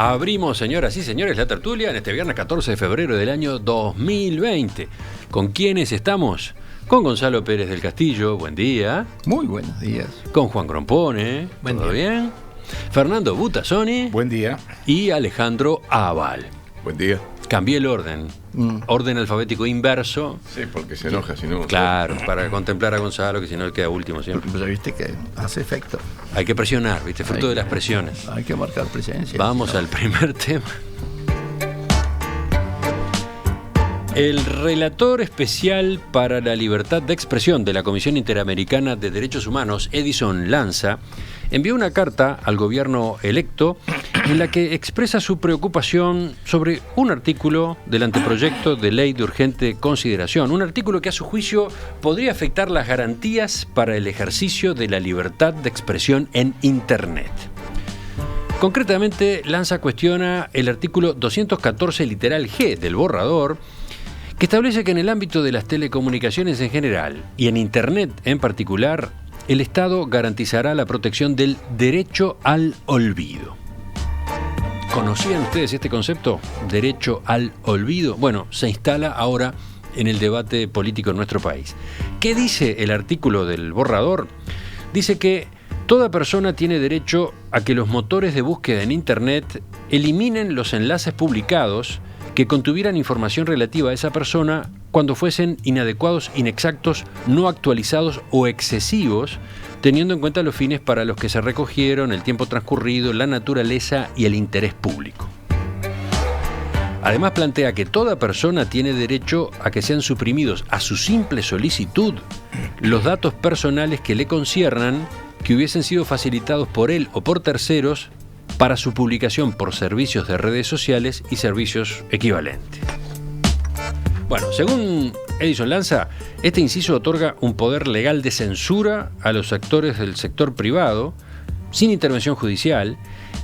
Abrimos, señoras y señores, la tertulia en este viernes 14 de febrero del año 2020. ¿Con quiénes estamos? Con Gonzalo Pérez del Castillo, buen día. Muy buenos días. Con Juan Grompone, ¿todo bien? Fernando Butazzoni. Buen día. Y Alejandro Aval. Buen día. Cambié el orden. Orden alfabético inverso. Sí, porque se enoja, si no... Claro, para contemplar a Gonzalo, que si no él queda último siempre. Pero viste que hace efecto. Hay que presionar, ¿viste? Fruto de las presiones. Hay que marcar presencia. Vamos al primer tema. El relator especial para la libertad de expresión de la Comisión Interamericana de Derechos Humanos, Edison Lanza, envió una carta al gobierno electo en la que expresa su preocupación sobre un artículo del anteproyecto de ley de urgente consideración, un artículo que a su juicio podría afectar las garantías para el ejercicio de la libertad de expresión en Internet. Concretamente, Lanza cuestiona el artículo 214 literal G del borrador, que establece que en el ámbito de las telecomunicaciones en general y en Internet en particular, el Estado garantizará la protección del derecho al olvido. ¿Conocían ustedes este concepto? Derecho al olvido. Bueno, se instala ahora en el debate político en nuestro país. ¿Qué dice el artículo del borrador? Dice que toda persona tiene derecho a que los motores de búsqueda en Internet eliminen los enlaces publicados que contuvieran información relativa a esa persona cuando fuesen inadecuados, inexactos, no actualizados o excesivos, teniendo en cuenta los fines para los que se recogieron, el tiempo transcurrido, la naturaleza y el interés público. Además plantea que toda persona tiene derecho a que sean suprimidos a su simple solicitud los datos personales que le conciernan que hubiesen sido facilitados por él o por terceros para su publicación por servicios de redes sociales y servicios equivalentes. Bueno, según Edison Lanza, este inciso otorga un poder legal de censura a los actores del sector privado, sin intervención judicial,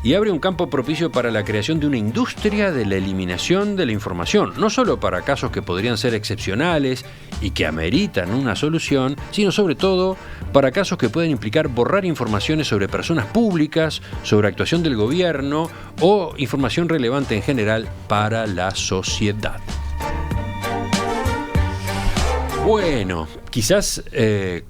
y abre un campo propicio para la creación de una industria de la eliminación de la información, no solo para casos que podrían ser excepcionales y que ameritan una solución, sino sobre todo para casos que pueden implicar borrar informaciones sobre personas públicas, sobre actuación del gobierno o información relevante en general para la sociedad. Bueno, quizás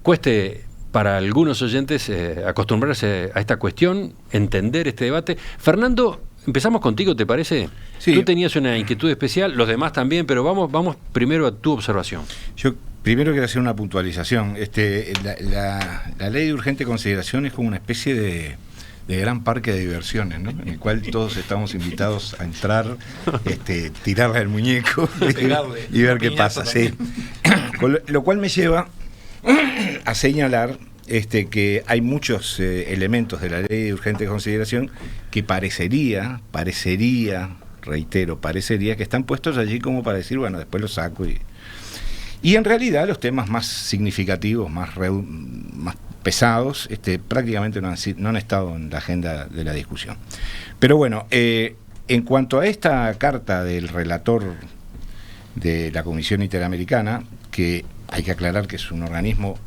cueste para algunos oyentes acostumbrarse a esta cuestión, entender este debate. Fernando, empezamos contigo, ¿te parece? Sí. Tú tenías una inquietud especial, los demás también, pero vamos primero a tu observación. Yo primero quiero hacer una puntualización. La ley de urgente consideración es como una especie de gran parque de diversiones, ¿no? En el cual todos estamos invitados a entrar, tirarle al muñeco y ver qué pasa. Sí. Lo cual me lleva a señalar que hay muchos elementos de la ley de urgente consideración que parecería, reitero, parecería que están puestos allí como para decir, bueno, después los saco y en realidad los temas más significativos, más pesados, prácticamente no han estado en la agenda de la discusión. Pero bueno, en cuanto a esta carta del relator de la Comisión Interamericana, que hay que aclarar que es un organismo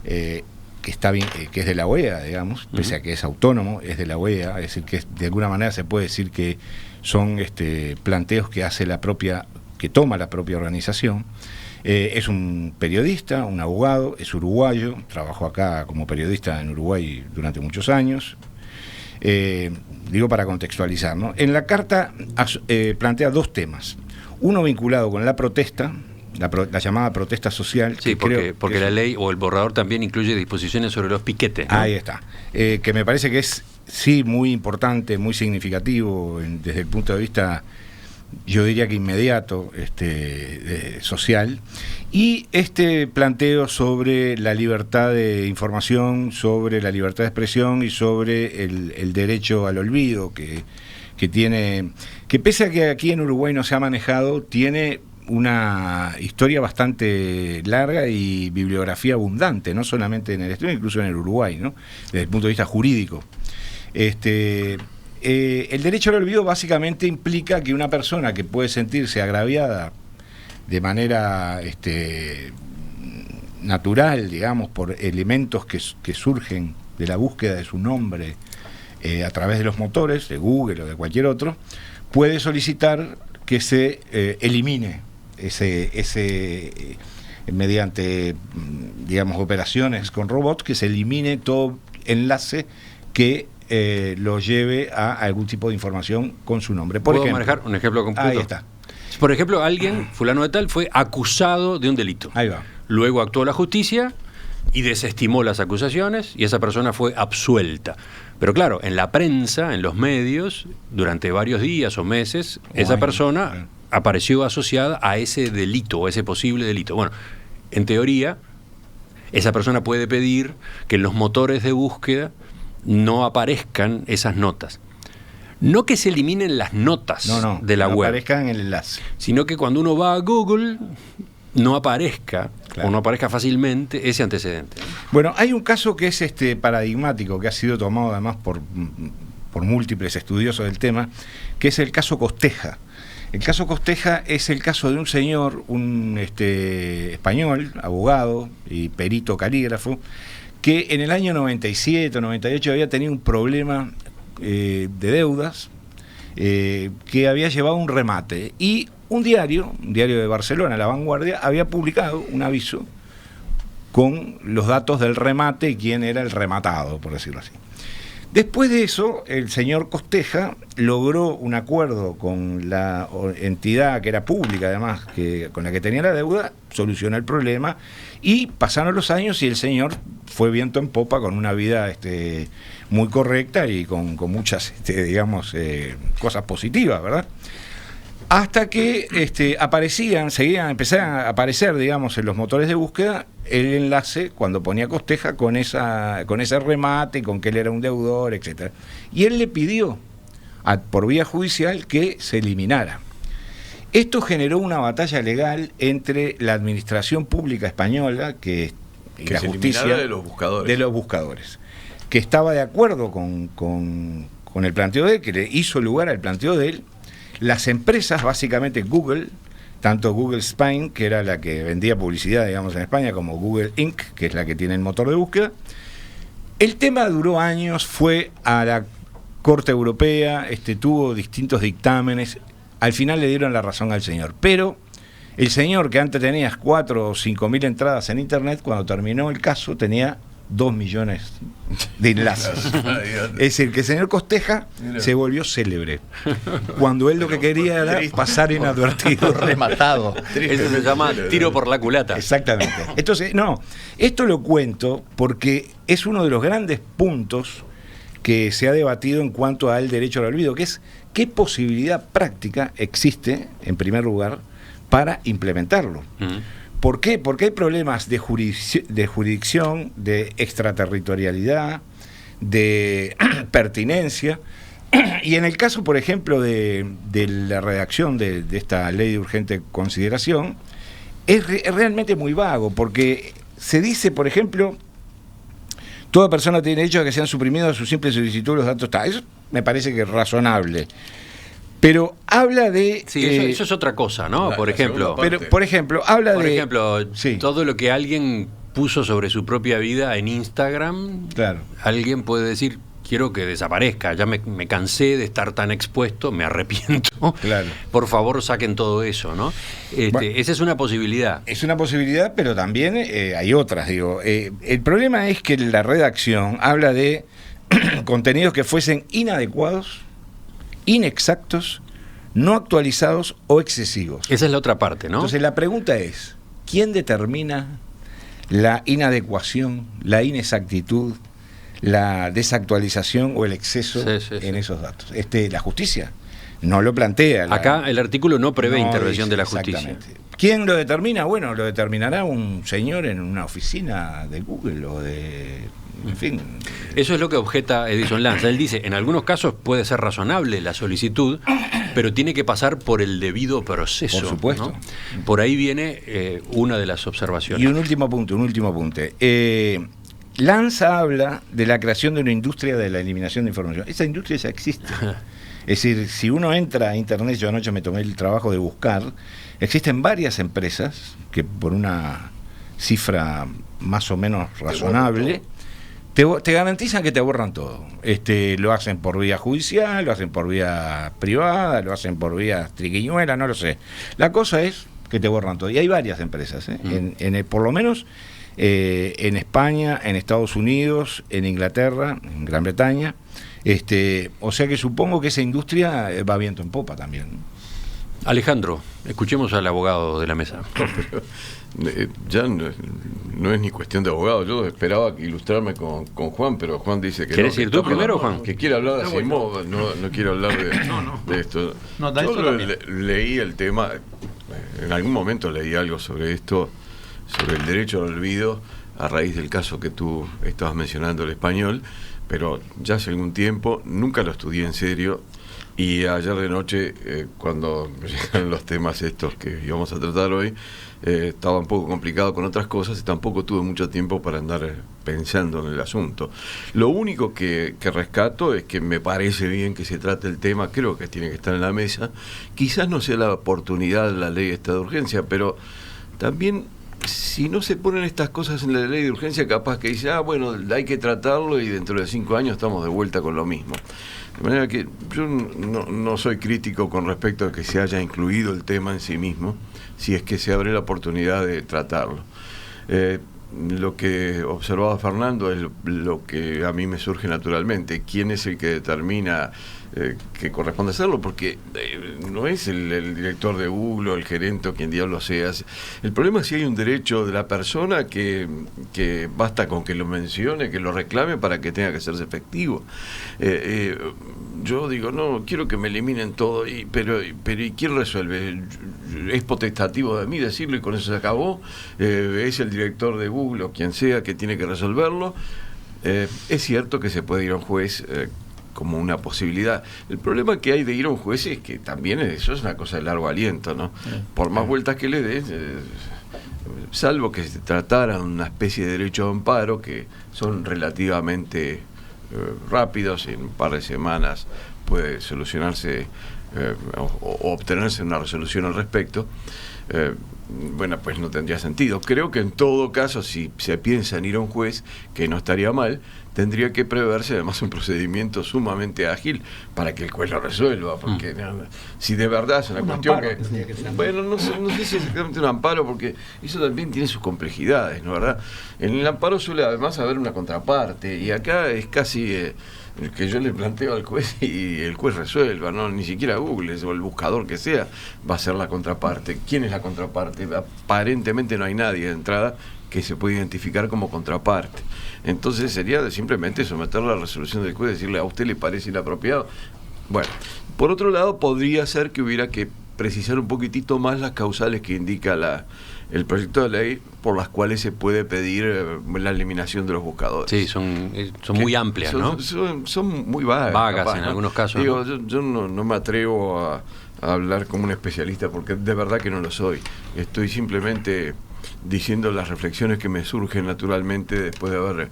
que está bien, que es de la OEA, digamos, pese a que es autónomo, es de la OEA, es decir, que de alguna manera se puede decir que son planteos que hace que toma la propia organización. Es un periodista, un abogado, es uruguayo, trabajó acá como periodista en Uruguay durante muchos años. Digo para contextualizar, ¿no? En la carta plantea dos temas. Uno vinculado con la protesta, la llamada protesta social. Sí, porque la ley o el borrador también incluye disposiciones sobre los piquetes, ¿no? Ahí está. Que me parece que es, sí, muy importante, muy significativo desde el punto de vista, yo diría que inmediato, social, y planteo sobre la libertad de información, sobre la libertad de expresión y sobre el derecho al olvido que tiene, que pese a que aquí en Uruguay no se ha manejado, tiene una historia bastante larga y bibliografía abundante, no solamente en el exterior, incluso en el Uruguay, ¿no? Desde el punto de vista jurídico. El derecho al olvido básicamente implica que una persona que puede sentirse agraviada de manera natural, digamos, por elementos que surgen de la búsqueda de su nombre a través de los motores, de Google o de cualquier otro, puede solicitar que se elimine mediante, digamos, operaciones con robots, que se elimine todo enlace que lo lleve a algún tipo de información con su nombre. Por ¿Puedo ejemplo, manejar un ejemplo concreto? ahí está. Por ejemplo, alguien, fulano de tal, fue acusado de un delito. Ahí va. Luego actuó la justicia y desestimó las acusaciones y esa persona fue absuelta. Pero claro, en la prensa, en los medios, durante varios días o meses, esa persona apareció asociada a ese delito, o ese posible delito. Bueno, en teoría, esa persona puede pedir que en los motores de búsqueda no aparezcan esas notas. No que se eliminen las notas de la no web, aparezcan en el enlace, sino que cuando uno va a Google no aparezca, claro, o no aparezca fácilmente ese antecedente. Bueno, hay un caso que es paradigmático, que ha sido tomado además por múltiples estudiosos del tema, que es el caso Costeja. El caso Costeja es el caso de un señor, un español, abogado y perito calígrafo, que en el año 97 o 98 había tenido un problema de deudas, que había llevado un remate, y un diario de Barcelona, La Vanguardia, había publicado un aviso con los datos del remate y quién era el rematado, por decirlo así. Después de eso, el señor Costeja logró un acuerdo con la entidad que era pública, además, con la que tenía la deuda, solucionó el problema, y pasaron los años y el señor fue viento en popa con una vida muy correcta y con muchas, digamos, cosas positivas, ¿verdad? Hasta que empezaban a aparecer, digamos, en los motores de búsqueda el enlace cuando ponía Costeja con ese remate, con que él era un deudor, etcétera. Y él le pidió por vía judicial que se eliminara. Esto generó una batalla legal entre la administración pública española y la justicia de los buscadores, que estaba de acuerdo con el planteo de él, que le hizo lugar al planteo de él. Las empresas, básicamente Google, tanto Google Spain, que era la que vendía publicidad, digamos, en España, como Google Inc., que es la que tiene el motor de búsqueda. El tema duró años, fue a la Corte Europea, tuvo distintos dictámenes, al final le dieron la razón al señor. Pero el señor, que antes tenía 4 o 5 mil entradas en Internet, cuando terminó el caso tenía 2 millones de enlaces. Es decir, que el señor Costeja se volvió célebre cuando él lo que quería era pasar inadvertido. Rematado. Eso se llama tiro por la culata. Exactamente. Entonces, esto lo cuento porque es uno de los grandes puntos que se ha debatido en cuanto al derecho al olvido, que es qué posibilidad práctica existe, en primer lugar, para implementarlo. ¿Por qué? Porque hay problemas de jurisdicción, de extraterritorialidad, de pertinencia. Y en el caso, por ejemplo, de la redacción de esta ley de urgente consideración, es realmente muy vago, porque se dice, por ejemplo, toda persona tiene derecho a que sean suprimidos a su simple solicitud los datos. Eso me parece que es razonable. Pero habla de... Sí, eso es otra cosa, ¿no? Por ejemplo, habla por de... ejemplo, sí, todo lo que alguien puso sobre su propia vida en Instagram, claro, alguien puede decir, quiero que desaparezca, ya me cansé de estar tan expuesto, me arrepiento, claro, por favor saquen todo eso, ¿no? Bueno, esa es una posibilidad. Es una posibilidad, pero también hay otras, digo. El problema es que la redacción habla de contenidos que fuesen inadecuados, inexactos, no actualizados o excesivos. Esa es la otra parte, ¿no? Entonces la pregunta es, ¿quién determina la inadecuación, la inexactitud, la desactualización o el exceso en esos datos? ¿La justicia? No lo plantea. Acá el artículo no prevé intervención de la justicia. ¿Quién lo determina? Bueno, lo determinará un señor en una oficina de Google o de... En fin. Eso es lo que objeta Edison Lanza. Él dice, en algunos casos puede ser razonable la solicitud, pero tiene que pasar por el debido proceso. Por supuesto. ¿No? Por ahí viene una de las observaciones. Y un último punto. Lanza habla de la creación de una industria de la eliminación de información. Esa industria ya existe. Es decir, si uno entra a Internet, yo anoche me tomé el trabajo de buscar, existen varias empresas que por una cifra más o menos razonable te garantizan que te borran todo. Lo hacen por vía judicial, lo hacen por vía privada, lo hacen por vía triquiñuela, no lo sé. La cosa es que te borran todo. Y hay varias empresas, por lo menos en España, en Estados Unidos, en Inglaterra, en Gran Bretaña. O sea que supongo que esa industria va viento en popa también. Alejandro, escuchemos al abogado de la mesa. Ya no es ni cuestión de abogado. Yo esperaba ilustrarme con Juan, pero Juan dice que ¿Querés ir tú primero, Juan? Que quiere hablar de Asimov, no quiero hablar de esto. Yo leí el tema, en algún momento leí algo sobre esto, sobre el derecho al olvido, a raíz del caso que tú estabas mencionando, el español, pero ya hace algún tiempo, nunca lo estudié en serio. Y ayer de noche, cuando llegaron los temas estos que íbamos a tratar hoy, estaba un poco complicado con otras cosas y tampoco tuve mucho tiempo para andar pensando en el asunto. Lo único que rescato es que me parece bien que se trate el tema, creo que tiene que estar en la mesa. Quizás no sea la oportunidad de la ley esta de urgencia, pero también si no se ponen estas cosas en la ley de urgencia, capaz que dice, bueno, hay que tratarlo y dentro de 5 años estamos de vuelta con lo mismo. De manera que yo no soy crítico con respecto a que se haya incluido el tema en sí mismo, si es que se abre la oportunidad de tratarlo. Lo que observaba Fernando es lo que a mí me surge naturalmente. ¿Quién es el que determina que corresponde hacerlo? Porque no es el director de Google o el gerente o quien diablo sea. El problema es si hay un derecho de la persona que basta con que lo mencione, que lo reclame para que tenga que hacerse efectivo. Yo digo, no, quiero que me eliminen todo, pero ¿y quién resuelve? ¿Es potestativo de mí decirlo y con eso se acabó? ¿Es el director de Google o quien sea que tiene que resolverlo? Es cierto que se puede ir a un juez como una posibilidad. El problema que hay de ir a un juez es que también eso es una cosa de largo aliento, ¿no? Por más vueltas que le des, salvo que se tratara una especie de derecho de amparo, que son relativamente rápidos, en un par de semanas puede solucionarse o obtenerse una resolución al respecto. Bueno, pues no tendría sentido. Creo que en todo caso, si se piensa en ir a un juez, que no estaría mal, tendría que preverse además un procedimiento sumamente ágil para que el juez lo resuelva, porque si de verdad es una cuestión amparo, que bueno, no sé si es exactamente un amparo, porque eso también tiene sus complejidades, ¿no, verdad? En el amparo suele además haber una contraparte, y acá es casi que yo le planteo al juez y el juez resuelva, no, ni siquiera Google o el buscador que sea va a ser la contraparte. ¿Quién es la contraparte? Aparentemente no hay nadie de entrada que se puede identificar como contraparte. Entonces sería simplemente someter la resolución del juez, decirle, ¿a usted le parece inapropiado? Bueno, por otro lado, podría ser que hubiera que precisar un poquitito más las causales que indica el proyecto de ley por las cuales se puede pedir la eliminación de los buscadores. Sí, son muy amplias, ¿no? Son muy vagas. Vagas capaz, en ¿no? algunos casos. Digo, yo no me atrevo a hablar como un especialista, porque de verdad que no lo soy. Estoy simplemente diciendo las reflexiones que me surgen naturalmente después de haber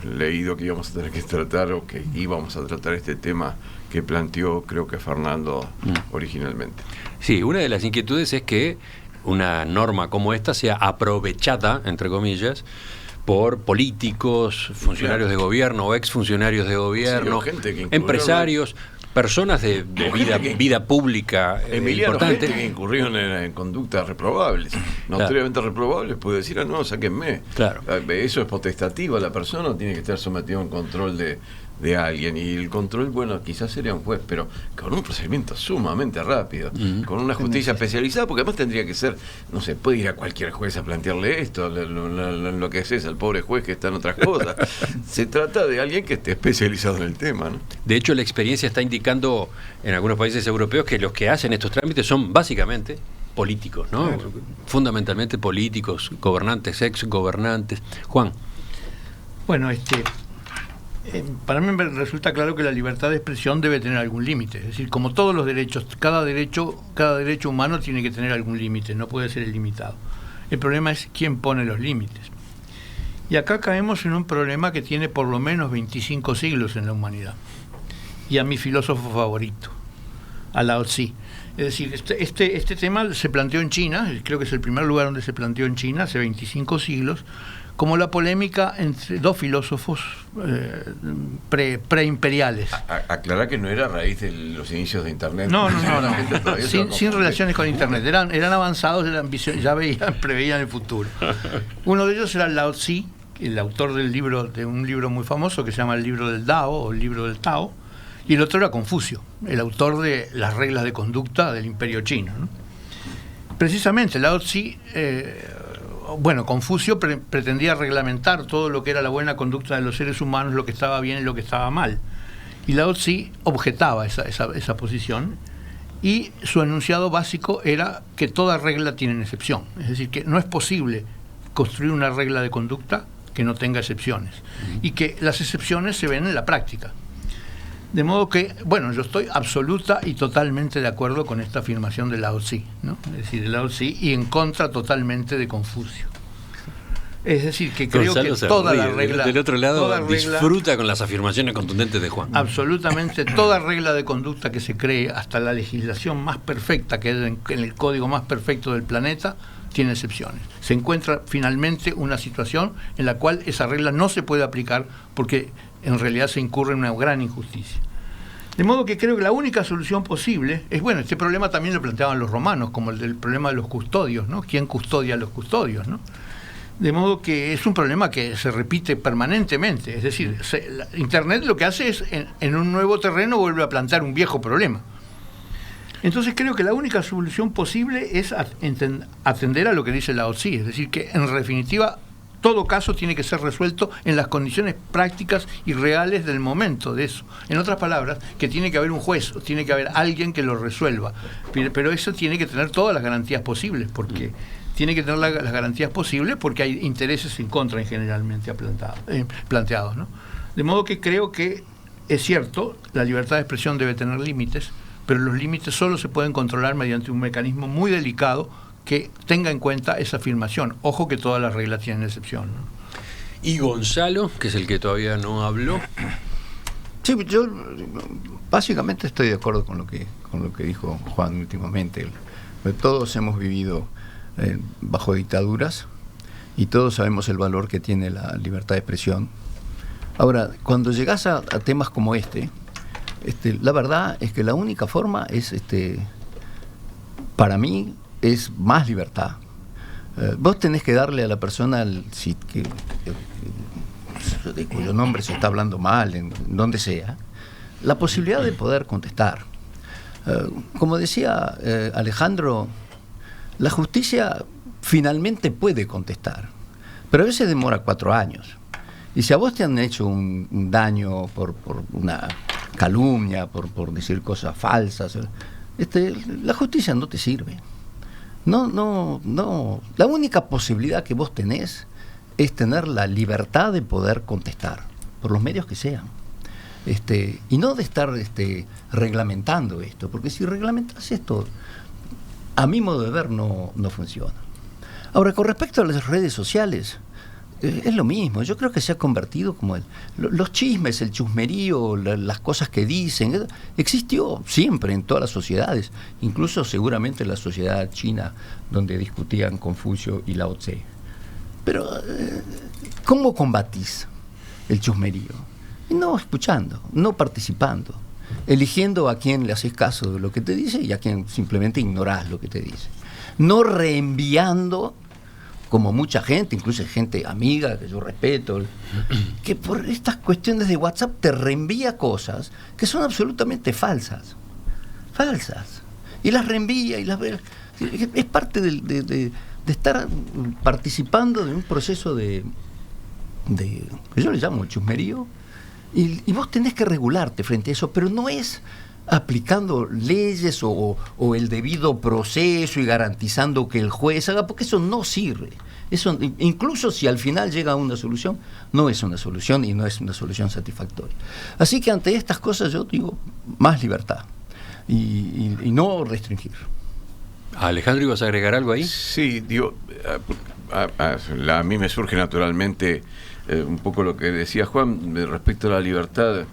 leído que íbamos a tener que tratar o que íbamos a tratar este tema que planteó, creo que Fernando originalmente. Sí, una de las inquietudes es que una norma como esta sea aprovechada, entre comillas, por políticos, funcionarios de gobierno o exfuncionarios de gobierno, sí, gente que empresarios, personas de vida pública importante. Gente que incurrieron en conductas reprobables, notoriamente reprobables, puede decir, no, sáquenme. Claro. Eso es potestativo, la persona tiene que estar sometido a un control de alguien, y el control, bueno, quizás sería un juez, pero con un procedimiento sumamente rápido, con una justicia especializada, porque además tendría que ser, no se puede ir a cualquier juez a plantearle esto, lo que es al pobre juez que está en otras cosas. Se trata de alguien que esté especializado en el tema, ¿no? De hecho, la experiencia está indicando en algunos países europeos que los que hacen estos trámites son básicamente políticos, ¿no? Claro. Fundamentalmente políticos, gobernantes, ex gobernantes. Juan. Bueno, para mí me resulta claro que la libertad de expresión debe tener algún límite. Es decir, como todos los derechos, cada derecho humano tiene que tener algún límite, no puede ser ilimitado. El problema es quién pone los límites. Y acá caemos en un problema que tiene por lo menos 25 siglos en la humanidad. Y a mi filósofo favorito, a Lao Tzu. Es decir, este tema se planteó en China, creo que es el primer lugar donde se planteó en China, hace 25 siglos, como la polémica entre dos filósofos preimperiales. Aclarar que no era a raíz de los inicios de Internet. No. Sin relaciones con Internet. Eran avanzados, ya preveían el futuro. Uno de ellos era Lao Tzu, el autor de un libro muy famoso que se llama el libro del Dao o el libro del Tao, y el otro era Confucio, el autor de las reglas de conducta del Imperio Chino, ¿no? Precisamente Lao Tzu, Confucio pretendía reglamentar todo lo que era la buena conducta de los seres humanos, lo que estaba bien y lo que estaba mal. Y Lao Tzu objetaba esa posición, y su enunciado básico era que toda regla tiene excepción. Es decir, que no es posible construir una regla de conducta que no tenga excepciones, y que las excepciones se ven en la práctica. De modo que, yo estoy absoluta y totalmente de acuerdo con esta afirmación de Lao Tzu, ¿no? Es decir, de Lao Tzu, y en contra totalmente de Confucio. Es decir, que creo Gonzalo que toda la regla... Del otro lado disfruta con las afirmaciones contundentes de Juan. Absolutamente toda regla de conducta que se cree, hasta la legislación más perfecta, que es en el código más perfecto del planeta, tiene excepciones. Se encuentra finalmente una situación en la cual esa regla no se puede aplicar porque en realidad se incurre en una gran injusticia. De modo que creo que la única solución posible es, este problema también lo planteaban los romanos, como el del problema de los custodios, ¿no? ¿Quién custodia a los custodios, no? De modo que es un problema que se repite permanentemente. Es decir, Internet lo que hace es, en un nuevo terreno, vuelve a plantear un viejo problema. Entonces creo que la única solución posible es atender a lo que dice Lao Tzu, es decir, que en definitiva todo caso tiene que ser resuelto en las condiciones prácticas y reales del momento de eso. En otras palabras, que tiene que haber un juez, tiene que haber alguien que lo resuelva, pero eso tiene que tener todas las garantías posibles, porque tiene que tener las garantías posibles porque hay intereses en contra generalmente planteados, ¿no? De modo que creo que es cierto, la libertad de expresión debe tener límites, pero los límites solo se pueden controlar mediante un mecanismo muy delicado que tenga en cuenta esa afirmación. Ojo que todas las reglas tienen excepción, ¿no? Y Gonzalo, que es el que todavía no habló. Sí, yo básicamente estoy de acuerdo con lo que dijo Juan últimamente. Todos hemos vivido bajo dictaduras y todos sabemos el valor que tiene la libertad de expresión. Ahora, cuando llegas a temas como la verdad es que la única forma es, para mí, es más libertad. Vos tenés que darle a la persona de cuyo nombre se está hablando mal, en donde sea, la posibilidad de poder contestar. Como decía Alejandro, la justicia finalmente puede contestar, pero a veces demora 4 años. Y si a vos te han hecho un daño por una calumnia, por decir cosas falsas, la justicia no te sirve. No. La única posibilidad que vos tenés es tener la libertad de poder contestar, por los medios que sean. Y no de estar reglamentando esto, porque si reglamentas esto, a mi modo de ver, no funciona. Ahora, con respecto a las redes sociales, es lo mismo. Yo creo que se ha convertido como los chismes, el chusmerío, las cosas que dicen, existió siempre en todas las sociedades, incluso seguramente en la sociedad china, donde discutían Confucio y Lao Tzu. Pero, ¿cómo combatís el chusmerío? No escuchando, no participando, eligiendo a quien le haces caso de lo que te dice y a quien simplemente ignorás lo que te dice. No reenviando, como mucha gente, incluso gente amiga que yo respeto, que por estas cuestiones de WhatsApp te reenvía cosas que son absolutamente falsas, y las reenvía y las ve. Es parte de estar participando de un proceso de que yo le llamo el chusmerío, y vos tenés que regularte frente a eso, pero no es aplicando leyes o el debido proceso y garantizando que el juez haga, porque eso no sirve. Eso, incluso si al final llega a una solución, no es una solución y no es una solución satisfactoria. Así que ante estas cosas yo digo más libertad y no restringir. Alejandro, ¿ibas a agregar algo ahí? Sí, digo, a mí me surge naturalmente un poco lo que decía Juan respecto a la libertad.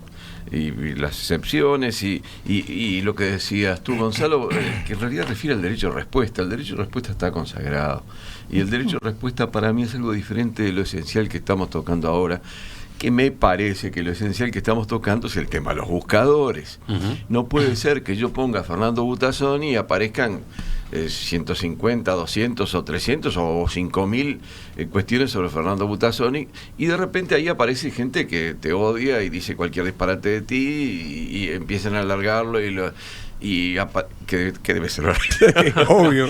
las excepciones y lo que decías tú, Gonzalo, que en realidad refiere al derecho a respuesta. El derecho a respuesta está consagrado y el derecho a respuesta para mí es algo diferente de lo esencial que estamos tocando ahora, que me parece que lo esencial que estamos tocando es el tema de los buscadores. No puede ser que yo ponga a Fernando Butazzoni y aparezcan 150, 200 o 300 o 5.000 cuestiones sobre Fernando Butazzoni, y de repente ahí aparece gente que te odia y dice cualquier disparate de ti y empiezan a alargarlo que debe ser obvio.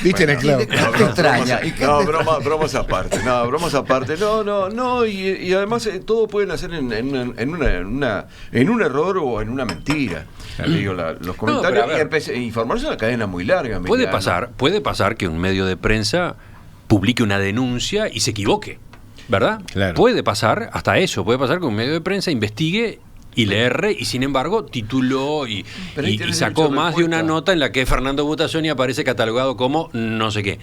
Viste en el clavo. ¿Qué extraña? Bromas aparte. Y además todo pueden hacer en un error o en una mentira. Digo, los comentarios y informarse es una cadena muy larga. Puede pasar que un medio de prensa publique una denuncia y se equivoque, ¿verdad? Claro. Puede pasar hasta eso, puede pasar que un medio de prensa investigue y le erre, y sin embargo tituló y sacó más de una nota en la que Fernando Butazzoni aparece catalogado como no sé qué.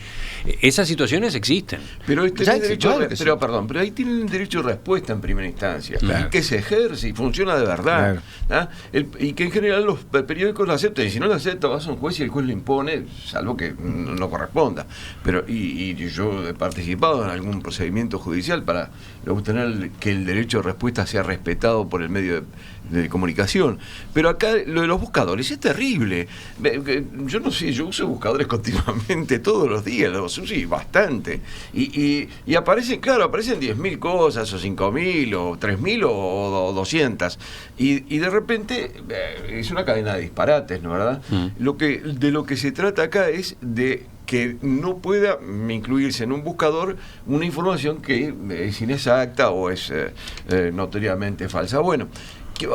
Esas situaciones existen. Pero ahí tienen derecho a respuesta en primera instancia, que se ejerce y funciona de verdad. Claro. Y que en general los periódicos lo aceptan, y si no lo acepta vas a un juez y el juez lo impone, salvo que no corresponda. Pero y yo he participado en algún procedimiento judicial para obtener que el derecho a respuesta sea respetado por el medio de comunicación. Pero acá lo de los buscadores es terrible. Yo no sé, yo uso buscadores continuamente todos los días, los uso bastante. Y aparecen 10.000 cosas, o 5.000, o 3.000, o 200. Y de repente es una cadena de disparates, ¿no, verdad? De lo que se trata acá es de que no pueda incluirse en un buscador una información que es inexacta o es notoriamente falsa. Bueno,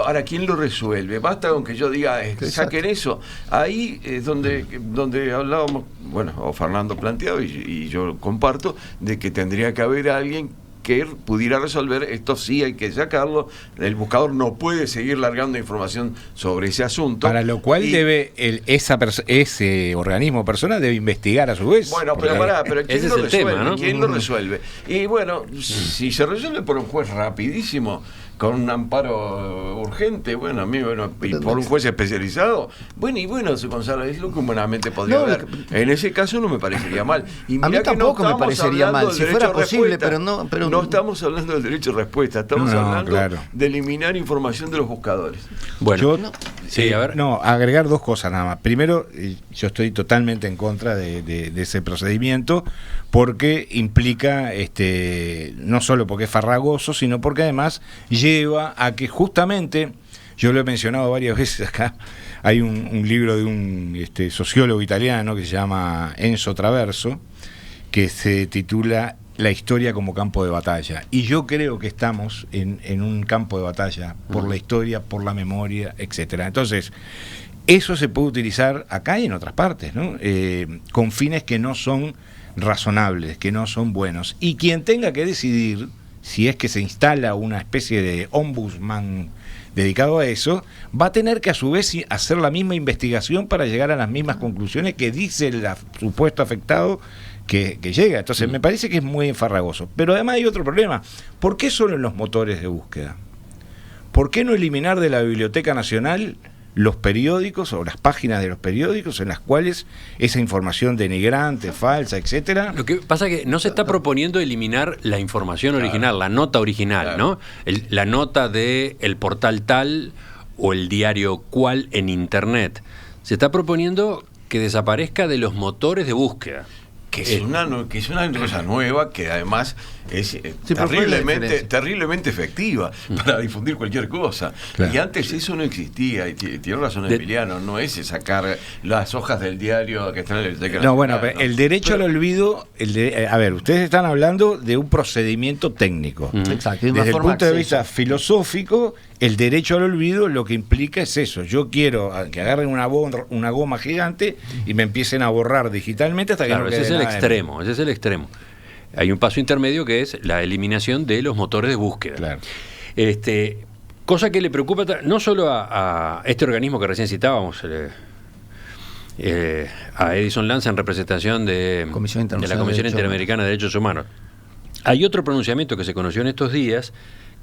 ahora, ¿quién lo resuelve? Basta con que yo diga, saquen eso. Ahí es donde hablábamos, bueno, o Fernando planteaba, y yo comparto, de que tendría que haber alguien que pudiera resolver esto. Sí hay que sacarlo, el buscador no puede seguir largando información sobre ese asunto, para lo cual debe ese organismo persona debe investigar a su vez. Bueno, pero ¿quién lo resuelve? Tema, ¿no? ¿Quién lo resuelve? Y bueno, si se resuelve por un juez rapidísimo, con un amparo urgente, y por un juez especializado, Gonzalo, es lo que humanamente podría haber. En ese caso no me parecería mal. Y a mí tampoco me parecería mal, si fuera posible, pero no estamos hablando del derecho a respuesta, estamos hablando de eliminar información de los buscadores. Bueno, agregar dos cosas nada más. Primero, yo estoy totalmente en contra de ese procedimiento, porque implica, no solo porque es farragoso, sino porque además lleva a que justamente, yo lo he mencionado varias veces acá, hay un libro de un sociólogo italiano que se llama Enzo Traverso, que se titula La historia como campo de batalla, y yo creo que estamos en un campo de batalla por la historia, por la memoria, etcétera. Entonces, eso se puede utilizar acá y en otras partes, ¿no? Con fines que no son razonables, que no son buenos, y quien tenga que decidir si es que se instala una especie de ombudsman dedicado a eso, va a tener que a su vez hacer la misma investigación para llegar a las mismas conclusiones que dice el supuesto afectado que llega. Entonces me parece que es muy farragoso. Pero además hay otro problema. ¿Por qué solo en los motores de búsqueda? ¿Por qué no eliminar de la Biblioteca Nacional los periódicos o las páginas de los periódicos en las cuales esa información denigrante, falsa, etcétera? Lo que pasa es que no se está proponiendo eliminar la información original, la nota original, ¿no? La nota de el portal tal o el diario cual en internet. Se está proponiendo que desaparezca de los motores de búsqueda. Que es una cosa nueva, que además es terriblemente efectiva para difundir cualquier cosa. Claro. Y antes eso no existía, y tiene razón Emiliano, no es sacar las hojas del diario que están en la biblioteca. No, bueno, ¿no? El derecho al olvido, a ver, ustedes están hablando de un procedimiento técnico. Exacto. Desde el punto de vista filosófico, el derecho al olvido lo que implica es eso. Yo quiero que agarren una goma gigante y me empiecen a borrar digitalmente hasta que no quede nada. Ese es el extremo. Hay un paso intermedio que es la eliminación de los motores de búsqueda. Claro. Cosa que le preocupa no solo a este organismo que recién citábamos, a Edison Lanza en representación de la Comisión Interamericana de Derechos Humanos. Hay otro pronunciamiento que se conoció en estos días,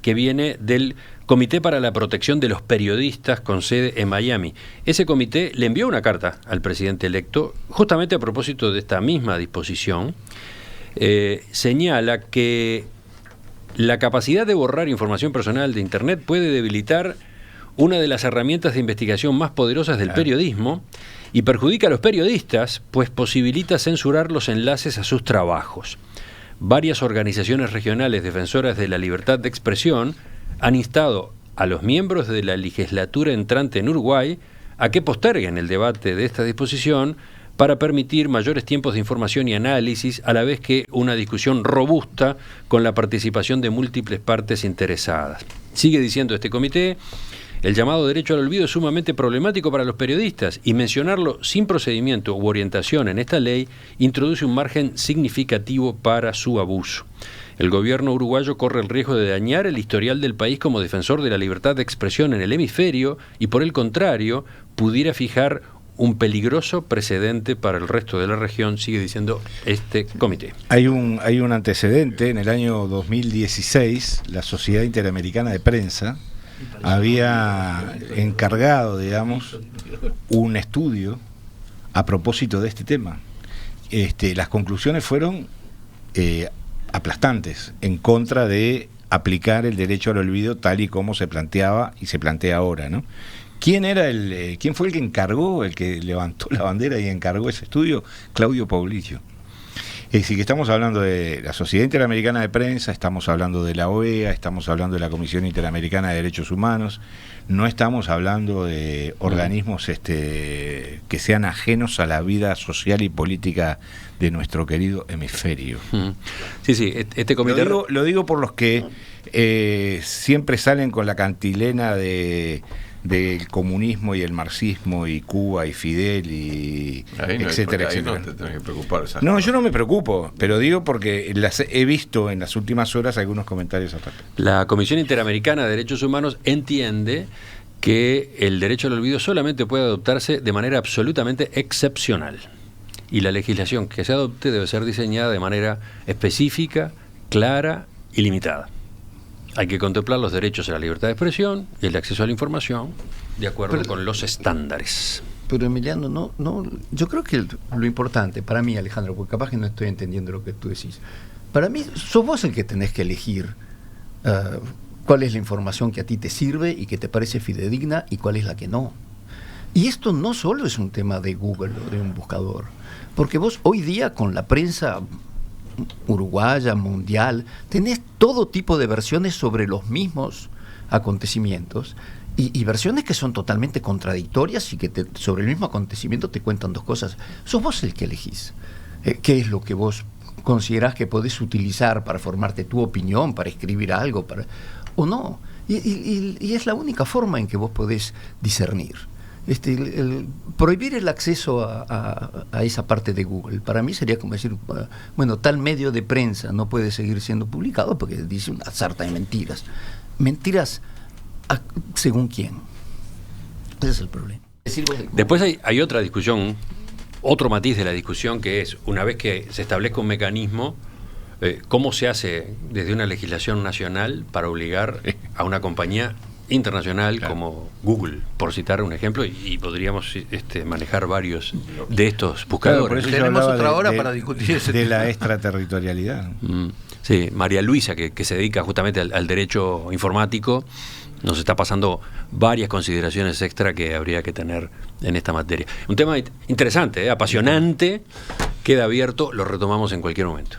que viene del Comité para la Protección de los Periodistas con sede en Miami. Ese comité le envió una carta al presidente electo justamente a propósito de esta misma disposición. Señala que la capacidad de borrar información personal de Internet puede debilitar una de las herramientas de investigación más poderosas del periodismo y perjudica a los periodistas, pues posibilita censurar los enlaces a sus trabajos. Varias organizaciones regionales defensoras de la libertad de expresión han instado a los miembros de la legislatura entrante en Uruguay a que posterguen el debate de esta disposición para permitir mayores tiempos de información y análisis, a la vez que una discusión robusta con la participación de múltiples partes interesadas. Sigue diciendo este comité: el llamado derecho al olvido es sumamente problemático para los periodistas y mencionarlo sin procedimiento u orientación en esta ley introduce un margen significativo para su abuso. El gobierno uruguayo corre el riesgo de dañar el historial del país como defensor de la libertad de expresión en el hemisferio y, por el contrario, pudiera fijar un peligroso precedente para el resto de la región, sigue diciendo este comité. Hay un antecedente. En el año 2016, la Sociedad Interamericana de Prensa había encargado, digamos, un estudio a propósito de este tema. Las conclusiones fueron aplastantes en contra de aplicar el derecho al olvido tal y como se planteaba y se plantea ahora, ¿no? ¿Quién fue el que encargó, el que levantó la bandera y encargó ese estudio? Claudio Paulillo. Es decir, que estamos hablando de la Sociedad Interamericana de Prensa, estamos hablando de la OEA, estamos hablando de la Comisión Interamericana de Derechos Humanos, no estamos hablando de organismos que sean ajenos a la vida social y política de nuestro querido hemisferio. Sí, este comité... Lo digo por los que siempre salen con la cantilena del comunismo y el marxismo y Cuba y Fidel y etcétera, etcétera. No te tenés que preocupar. No, yo no me preocupo, pero digo porque he visto en las últimas horas algunos comentarios al respecto. La Comisión Interamericana de Derechos Humanos entiende que el derecho al olvido solamente puede adoptarse de manera absolutamente excepcional y la legislación que se adopte debe ser diseñada de manera específica, clara y limitada. Hay que contemplar los derechos a la libertad de expresión y el acceso a la información de acuerdo con los estándares. Pero Emiliano, no, yo creo que lo importante para mí, Alejandro, porque capaz que no estoy entendiendo lo que tú decís, para mí sos vos el que tenés que elegir cuál es la información que a ti te sirve y que te parece fidedigna y cuál es la que no. Y esto no solo es un tema de Google o de un buscador, porque vos hoy día con la prensa uruguaya, mundial, tenés todo tipo de versiones sobre los mismos acontecimientos y versiones que son totalmente contradictorias y que sobre el mismo acontecimiento te cuentan dos cosas. Sos vos el que elegís qué es lo que vos considerás que podés utilizar para formarte tu opinión, para escribir algo, o no. Y es la única forma en que vos podés discernir. Prohibir el acceso a esa parte de Google para mí sería como decir, bueno, tal medio de prensa no puede seguir siendo publicado porque dice una sarta de mentiras según quién. Ese es el problema. Después hay otra discusión, otro matiz de la discusión, que es una vez que se establezca un mecanismo, cómo se hace desde una legislación nacional para obligar a una compañía internacional, claro, como Google, por citar un ejemplo, y podríamos manejar varios de estos buscadores. Claro, por eso tenemos otra hora para discutir ese de tema. La extraterritorialidad. Sí, María Luisa, que se dedica justamente al derecho informático, nos está pasando varias consideraciones extra que habría que tener en esta materia. Un tema interesante, apasionante, queda abierto, lo retomamos en cualquier momento.